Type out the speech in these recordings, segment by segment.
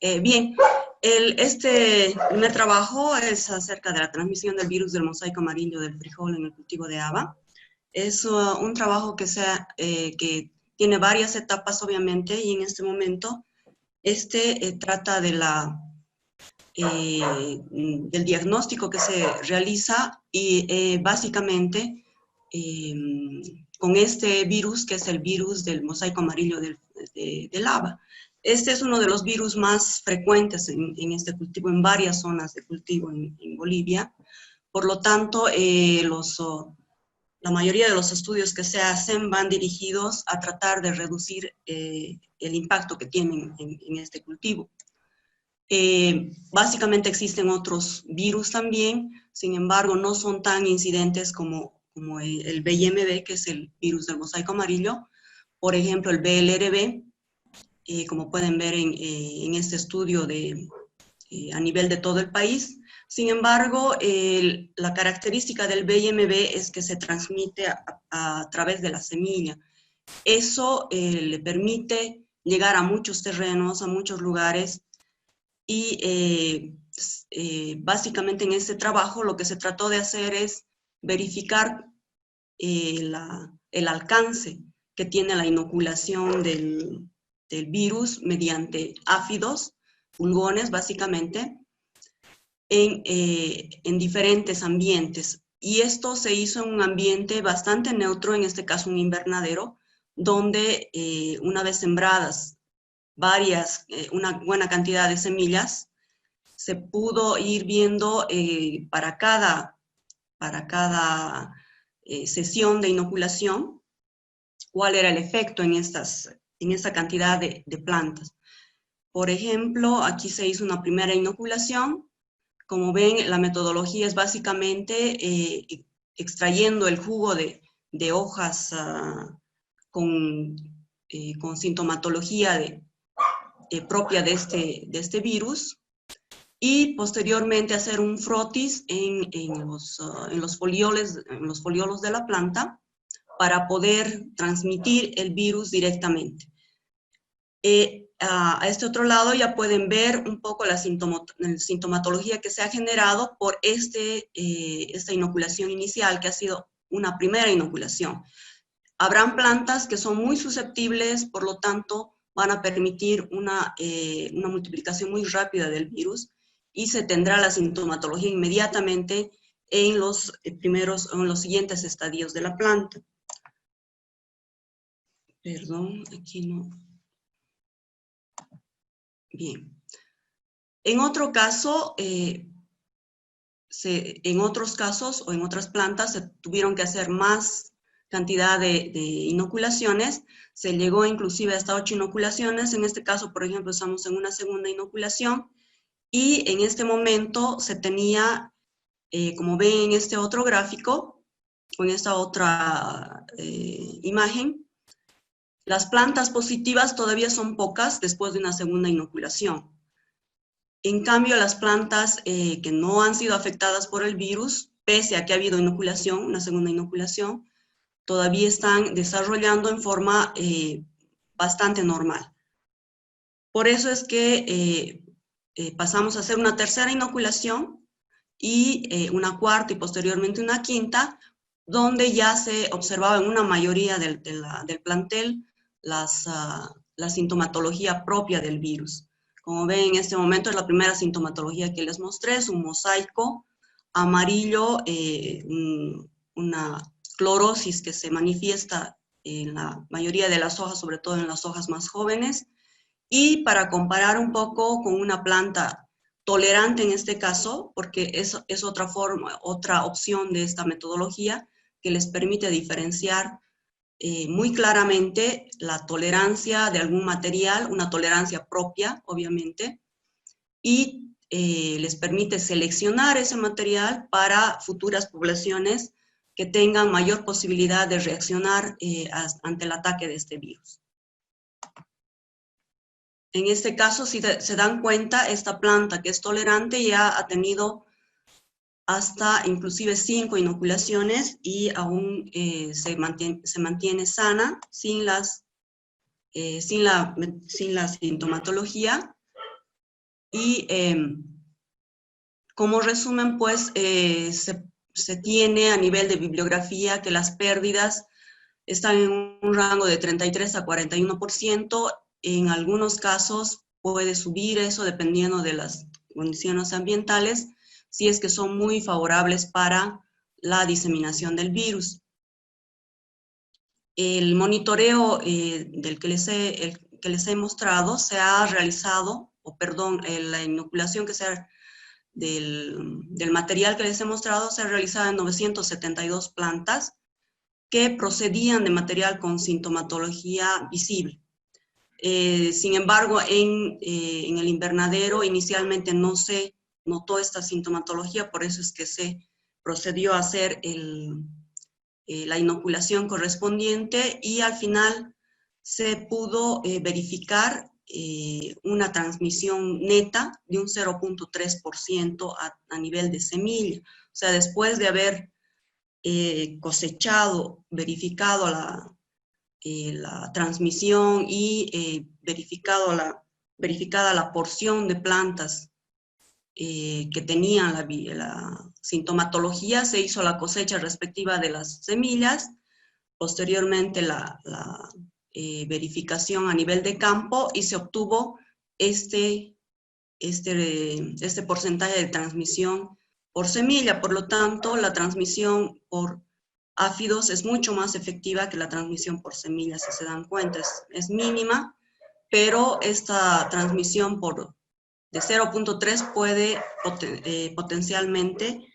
Bien, este primer trabajo es acerca de la transmisión del virus del mosaico amarillo del frijol en el cultivo de haba. Es un trabajo que tiene varias etapas, obviamente, y en este momento trata de del diagnóstico que se realiza y básicamente eh, con este virus, que es el virus del mosaico amarillo del haba. Este es uno de los virus más frecuentes en este cultivo, en varias zonas de cultivo en Bolivia. Por lo tanto, la mayoría de los estudios que se hacen van dirigidos a tratar de reducir el impacto que tienen en este cultivo. Básicamente existen otros virus también, sin embargo no son tan incidentes como el BIMB, que es el virus del mosaico amarillo. Por ejemplo, el BLRB, como pueden ver en este estudio a nivel de todo el país. Sin embargo, la característica del BIMB es que se transmite a través de la semilla. Eso le permite llegar a muchos terrenos, a muchos lugares, y básicamente en este trabajo lo que se trató de hacer es verificar el alcance que tiene la inoculación del virus mediante áfidos, pulgones básicamente, en diferentes ambientes. Y esto se hizo en un ambiente bastante neutro, en este caso un invernadero, donde una vez sembradas una buena cantidad de semillas, se pudo ir viendo para cada sesión de inoculación cuál era el efecto en esta cantidad de plantas. Por ejemplo, aquí se hizo una primera inoculación. Como ven, la metodología es básicamente extrayendo el jugo de hojas con sintomatología propia de este virus, y posteriormente hacer un frotis en los foliolos de la planta para poder transmitir el virus directamente. A este otro lado ya pueden ver un poco la sintomatología que se ha generado por esta inoculación inicial, que ha sido una primera inoculación. Habrán plantas que son muy susceptibles, por lo tanto van a permitir una multiplicación muy rápida del virus, y se tendrá la sintomatología inmediatamente en los siguientes estadios de la planta. Perdón, aquí no. Bien. En otro caso, en otros casos o en otras plantas se tuvieron que hacer más cantidad de inoculaciones. Se llegó inclusive hasta 8 inoculaciones. En este caso, por ejemplo, estamos en una segunda inoculación, y en este momento se tenía, como ven en este otro gráfico, o en esta otra imagen, las plantas positivas todavía son pocas después de una segunda inoculación. En cambio, las plantas que no han sido afectadas por el virus, pese a que ha habido inoculación, una segunda inoculación, todavía están desarrollando en forma bastante normal. Por eso es que pasamos a hacer una tercera inoculación y una cuarta y posteriormente una quinta, donde ya se observaba en una mayoría del plantel la sintomatología propia del virus. Como ven, en este momento es la primera sintomatología que les mostré, es un mosaico amarillo, una clorosis que se manifiesta en la mayoría de las hojas, sobre todo en las hojas más jóvenes. Y para comparar un poco con una planta tolerante en este caso, porque es otra opción de esta metodología que les permite diferenciar muy claramente la tolerancia de algún material, una tolerancia propia, obviamente, y les permite seleccionar ese material para futuras poblaciones que tengan mayor posibilidad de reaccionar ante el ataque de este virus. En este caso, si se dan cuenta, esta planta que es tolerante ya ha tenido hasta inclusive 5 inoculaciones y aún se mantiene sana, sin la sintomatología, Y como resumen, pues, se tiene a nivel de bibliografía que las pérdidas están en un rango de 33 a 41%. En algunos casos puede subir eso dependiendo de las condiciones ambientales, si es que son muy favorables para la diseminación del virus. El monitoreo que les he mostrado se ha realizado, la inoculación del material que les he mostrado se ha realizado en 972 plantas que procedían de material con sintomatología visible. Sin embargo, en el invernadero inicialmente no se notó esta sintomatología, por eso es que se procedió a hacer la inoculación correspondiente y al final se pudo verificar una transmisión neta de un 0.3% a nivel de semilla. O sea, después de haber cosechado, verificado la transmisión y verificada la porción de plantas que tenían la sintomatología, se hizo la cosecha respectiva de las semillas, posteriormente la verificación a nivel de campo y se obtuvo este porcentaje de transmisión por semilla. Por lo tanto, la transmisión por áfidos es mucho más efectiva que la transmisión por semillas, si se dan cuenta, es mínima, pero esta transmisión de 0.3 puede potencialmente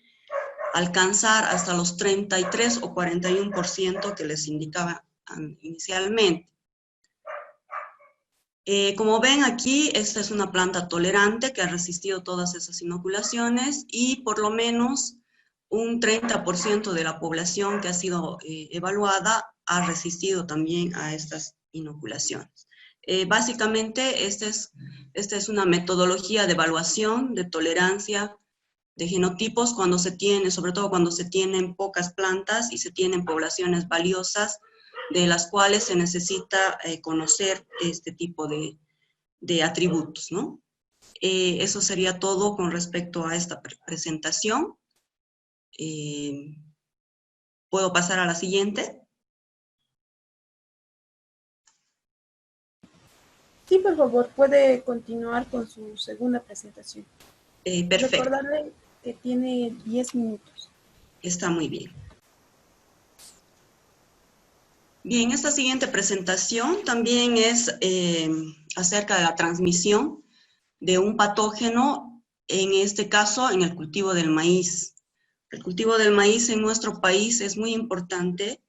alcanzar hasta los 33 o 41% que les indicaba inicialmente. Como ven aquí, esta es una planta tolerante que ha resistido todas esas inoculaciones y por lo menos un 30% de la población que ha sido evaluada ha resistido también a estas inoculaciones. Básicamente, esta es una metodología de evaluación de tolerancia de genotipos cuando se tiene, sobre todo cuando se tienen pocas plantas y se tienen poblaciones valiosas de las cuales se necesita conocer este tipo de atributos, ¿no? Eso sería todo con respecto a esta presentación. ¿Puedo pasar a la siguiente? Sí, por favor, puede continuar con su segunda presentación. Perfecto. Recordarle que tiene 10 minutos. Está muy bien. Bien, esta siguiente presentación también es acerca de la transmisión de un patógeno, en este caso en el cultivo del maíz. El cultivo del maíz en nuestro país es muy importante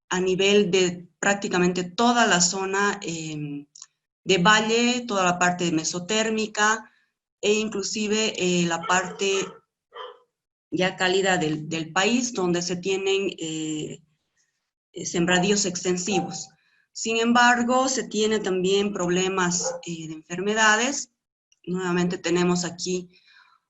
a nivel de prácticamente toda la zona de valle, toda la parte mesotérmica e inclusive la parte ya cálida del país donde se tienen sembradíos extensivos. Sin embargo, se tiene también problemas de enfermedades. Nuevamente tenemos aquí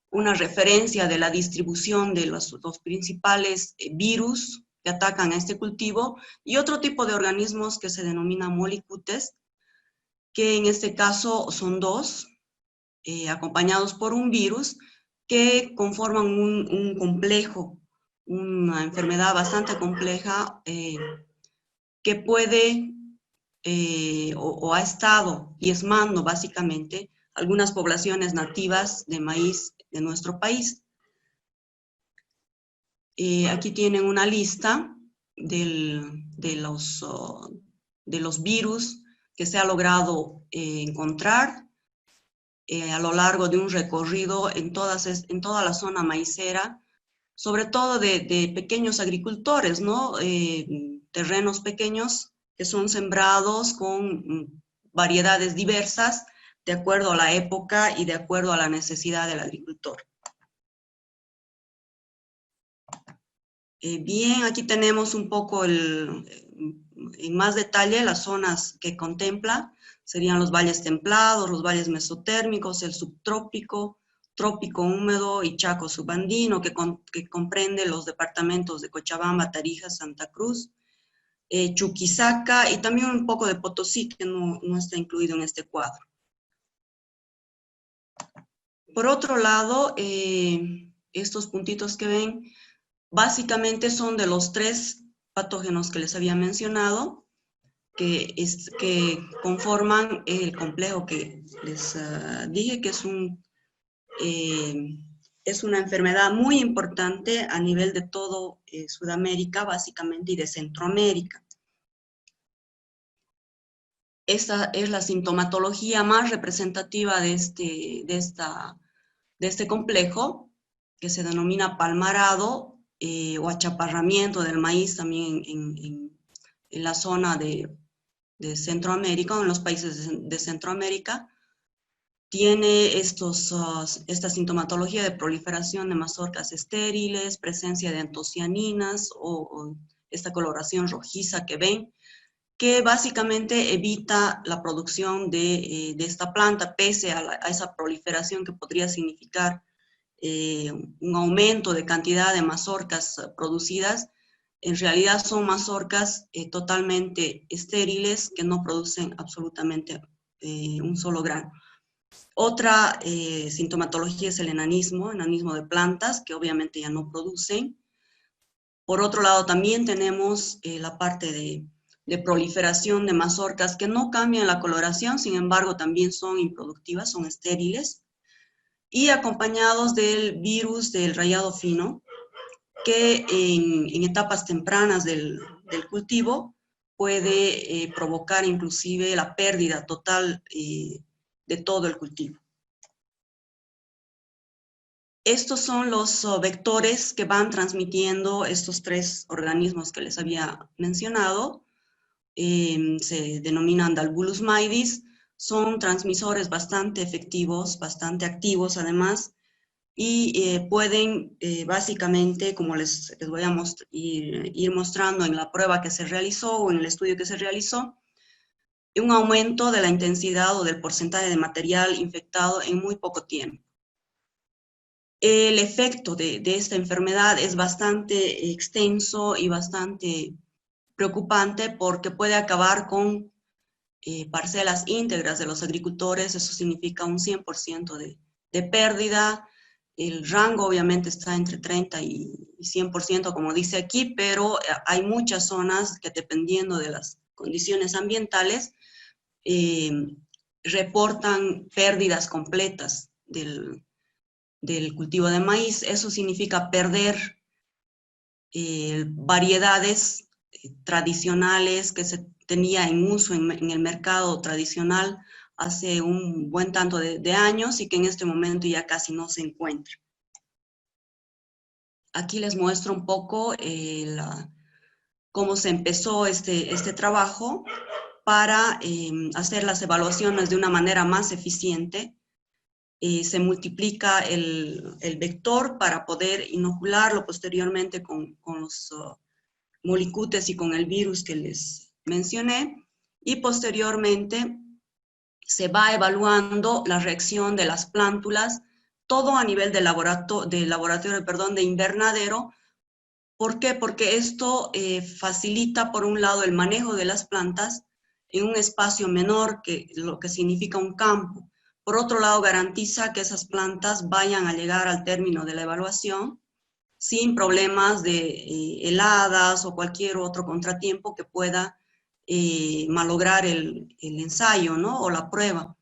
una referencia de la distribución de los principales virus que atacan a este cultivo y otro tipo de organismos que se denominan molicutes, que en este caso son dos, acompañados por un virus, que conforman un complejo, una enfermedad bastante compleja que puede o ha estado diezmando básicamente algunas poblaciones nativas de maíz de nuestro país. Aquí tienen una lista de los virus que se ha logrado encontrar a lo largo de un recorrido en toda la zona maicera, sobre todo de pequeños agricultores, ¿no? Terrenos pequeños que son sembrados con variedades diversas de acuerdo a la época y de acuerdo a la necesidad del agricultor. Bien, aquí tenemos un poco en más detalle las zonas que contempla. Serían los valles templados, los valles mesotérmicos, el subtrópico, trópico húmedo y Chaco subandino, que comprende los departamentos de Cochabamba, Tarija, Santa Cruz, Chuquisaca y también un poco de Potosí, que no está incluido en este cuadro. Por otro lado, estos puntitos que ven, básicamente son de los 3 patógenos que les había mencionado, que conforman el complejo que les dije, que es una enfermedad muy importante a nivel de todo Sudamérica, básicamente, y de Centroamérica. Esta es la sintomatología más representativa de este complejo, que se denomina palmarado o achaparramiento del maíz también en la zona de Centroamérica, o en los países de Centroamérica. Tiene esta sintomatología de proliferación de mazorcas estériles, presencia de antocianinas o esta coloración rojiza que ven, que básicamente evita la producción de esta planta, pese a esa proliferación que podría significar un aumento de cantidad de mazorcas producidas. En realidad son mazorcas totalmente estériles que no producen absolutamente un solo grano. Otra sintomatología es el enanismo de plantas, que obviamente ya no producen. Por otro lado, también tenemos la parte de proliferación de mazorcas que no cambian la coloración, sin embargo, también son improductivas, son estériles, y acompañados del virus del rayado fino, que en etapas tempranas del cultivo puede provocar inclusive la pérdida total de todo el cultivo. Estos son los vectores que van transmitiendo estos 3 organismos que les había mencionado. Se denominan Dalbulus maidis, son transmisores bastante efectivos, bastante activos además, y pueden básicamente, como les voy a ir mostrando en la prueba que se realizó o en el estudio que se realizó, un aumento de la intensidad o del porcentaje de material infectado en muy poco tiempo. El efecto de esta enfermedad es bastante extenso y bastante preocupante porque puede acabar con parcelas íntegras de los agricultores. Eso significa un 100% de pérdida. El rango obviamente está entre 30 y 100%, como dice aquí, pero hay muchas zonas que, dependiendo de las condiciones ambientales, reportan pérdidas completas del cultivo de maíz. Eso significa perder variedades tradicionales que se tenía en uso en el mercado tradicional hace un buen tanto de años y que en este momento ya casi no se encuentra. Aquí les muestro un poco cómo se empezó este trabajo para hacer las evaluaciones de una manera más eficiente. Se multiplica el vector para poder inocularlo posteriormente con los molicutes y con el virus que les mencioné, y posteriormente se va evaluando la reacción de las plántulas, todo a nivel de laboratorio, de invernadero. ¿Por qué? Porque esto facilita, por un lado, el manejo de las plantas en un espacio menor, que lo que significa un campo. Por otro lado, garantiza que esas plantas vayan a llegar al término de la evaluación sin problemas de heladas o cualquier otro contratiempo que pueda malograr el ensayo, ¿no? O la prueba.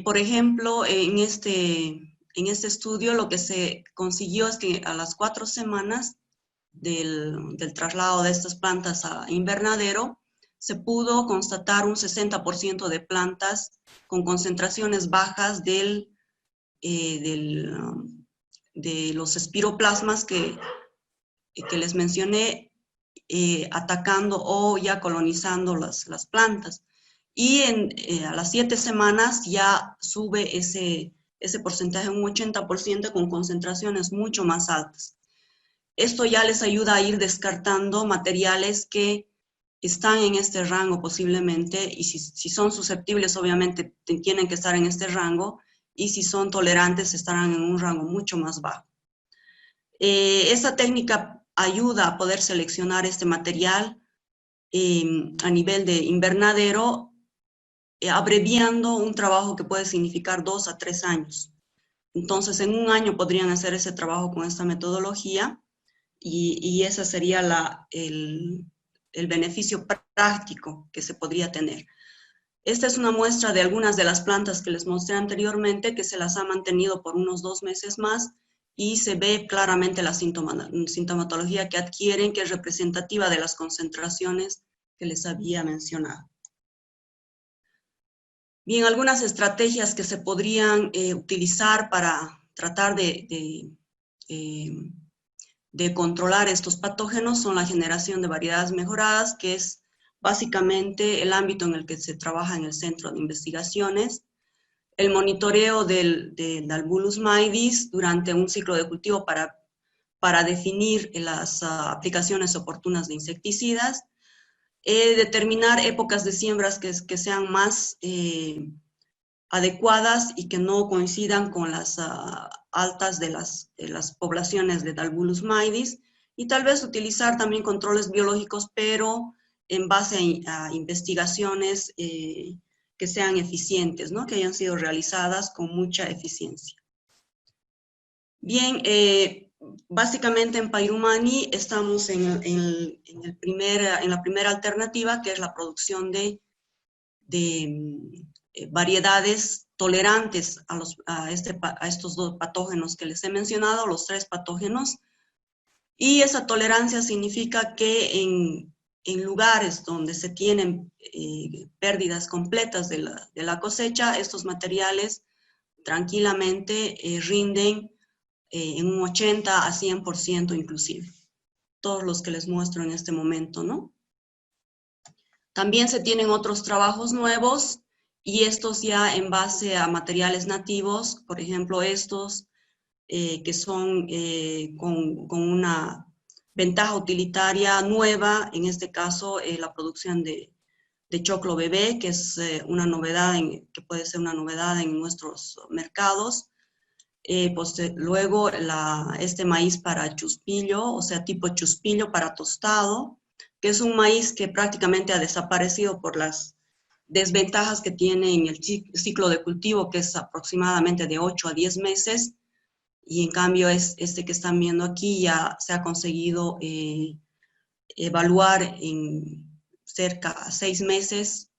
Por ejemplo, en este estudio lo que se consiguió es que a las 4 semanas del traslado de estas plantas a invernadero, se pudo constatar un 60% de plantas con concentraciones bajas de los espiroplasmas que les mencioné, atacando o ya colonizando las plantas. Y a las 7 semanas ya sube ese porcentaje, un 80%, con concentraciones mucho más altas. Esto ya les ayuda a ir descartando materiales que están en este rango posiblemente, y si son susceptibles, obviamente tienen que estar en este rango, y si son tolerantes, estarán en un rango mucho más bajo. Esta técnica ayuda a poder seleccionar este material a nivel de invernadero, abreviando un trabajo que puede significar 2 a 3 años. Entonces, en un año podrían hacer ese trabajo con esta metodología y ese sería el beneficio práctico que se podría tener. Esta es una muestra de algunas de las plantas que les mostré anteriormente, que se las ha mantenido por unos 2 meses más y se ve claramente la sintomatología que adquieren, que es representativa de las concentraciones que les había mencionado. Bien, algunas estrategias que se podrían utilizar para tratar de controlar estos patógenos son la generación de variedades mejoradas, que es básicamente el ámbito en el que se trabaja en el centro de investigaciones, el monitoreo del Dalbulus maidis durante un ciclo de cultivo para definir las aplicaciones oportunas de insecticidas, determinar épocas de siembras que sean más adecuadas y que no coincidan con las altas de las poblaciones de Dalbulus maidis, y tal vez utilizar también controles biológicos, pero en base a investigaciones que sean eficientes, ¿no? Que hayan sido realizadas con mucha eficiencia. Bien, básicamente en Pairumani estamos en la primera alternativa, que es la producción de variedades tolerantes a estos 2 patógenos que les he mencionado, los 3 patógenos. Y esa tolerancia significa que en lugares donde se tienen pérdidas completas de la cosecha, estos materiales tranquilamente rinden en un 80 a 100% inclusive. Todos los que les muestro en este momento, ¿no? También se tienen otros trabajos nuevos y estos ya en base a materiales nativos, por ejemplo estos que son con una ventaja utilitaria nueva, en este caso la producción de choclo bebé, que es una novedad, que puede ser una novedad en nuestros mercados. Luego este maíz para chuspillo, o sea, tipo chuspillo para tostado, que es un maíz que prácticamente ha desaparecido por las desventajas que tiene en el ciclo de cultivo, que es aproximadamente de 8 a 10 meses, y en cambio este que están viendo aquí ya se ha conseguido evaluar en cerca de 6 meses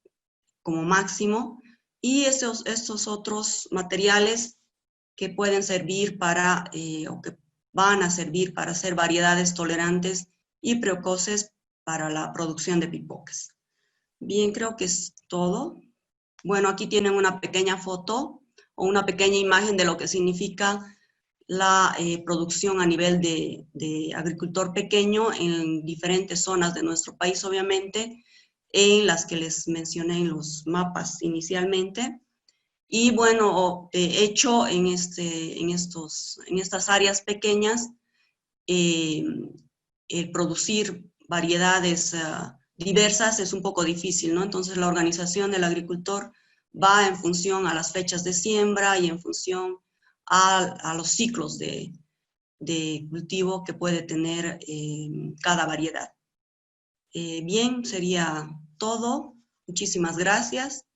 como máximo, y estos otros materiales que pueden servir o que van a servir para hacer variedades tolerantes y precoces para la producción de pipocas. Bien, creo que es todo. Bueno, aquí tienen una pequeña foto o una pequeña imagen de lo que significa la producción a nivel de agricultor pequeño en diferentes zonas de nuestro país, obviamente, en las que les mencioné en los mapas inicialmente. Y bueno, hecho en estas áreas pequeñas, el producir variedades diversas es un poco difícil, ¿no? Entonces la organización del agricultor va en función a las fechas de siembra y en función a los ciclos de cultivo que puede tener cada variedad. Bien, sería todo. Muchísimas gracias.